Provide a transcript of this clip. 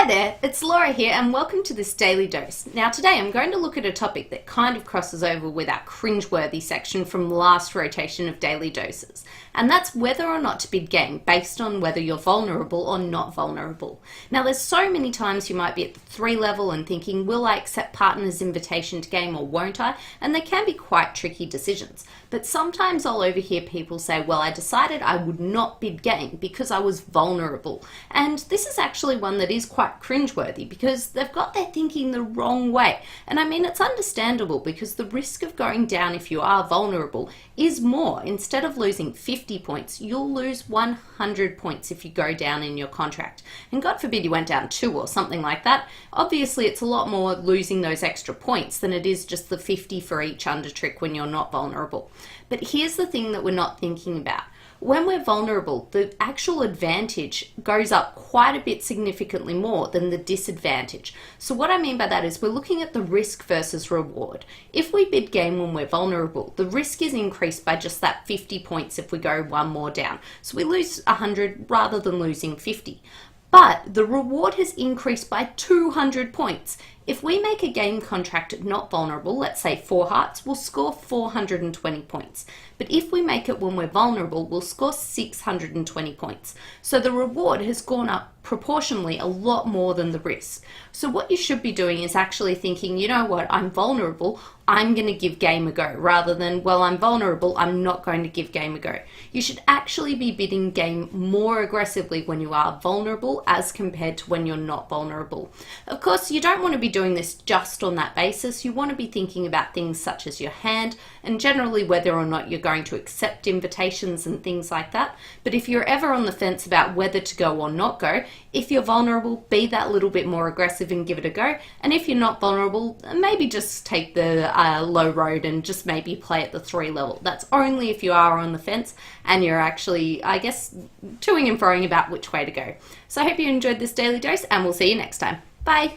Hi there, it's Laura here and welcome to this Daily Dose. Now today I'm going to look at a topic that kind of crosses over with our cringeworthy section from last rotation of Daily Doses, and that's whether or not to bid game based on whether you're vulnerable or not vulnerable. Now there's so many times you might be at the 3 level and thinking, will I accept partner's invitation to game or won't I? And they can be quite tricky decisions. But sometimes I'll overhear people say, well, I decided I would not bid game because I was vulnerable. And this is actually one that is quite cringeworthy because they've got their thinking the wrong way. And I mean, it's understandable because the risk of going down if you are vulnerable is more. Instead of losing 50 points, you'll lose 100 points if you go down in your contract. And God forbid you went down 2 or something like that. Obviously, it's a lot more losing those extra points than it is just the 50 for each under trick when you're not vulnerable. But here's the thing that we're not thinking about. When we're vulnerable, the actual advantage goes up quite a bit significantly more than the disadvantage. So what I mean by that is we're looking at the risk versus reward. If we bid game when we're vulnerable, the risk is increased by just that 50 points if we go one more down. So we lose 100 rather than losing 50. But the reward has increased by 200 points. If we make a game contract not vulnerable, let's say 4 hearts, we'll score 420 points. But if we make it when we're vulnerable, we'll score 620 points. So the reward has gone up proportionally a lot more than the risk. So what you should be doing is actually thinking, you know what, I'm vulnerable, I'm going to give game a go, rather than, well, I'm vulnerable, I'm not going to give game a go. You should actually be bidding game more aggressively when you are vulnerable as compared to when you're not vulnerable. Of course, you don't want to be doing this just on that basis. You want to be thinking about things such as your hand and generally whether or not you're going to accept invitations and things like that. But if you're ever on the fence about whether to go or not go, if you're vulnerable, be that little bit more aggressive and give it a go. And if you're not vulnerable, maybe just take the low road and just maybe play at the 3 level. That's only if you are on the fence and you're actually, I guess, toing and froing about which way to go. So I hope you enjoyed this Daily Dose and we'll see you next time. Bye.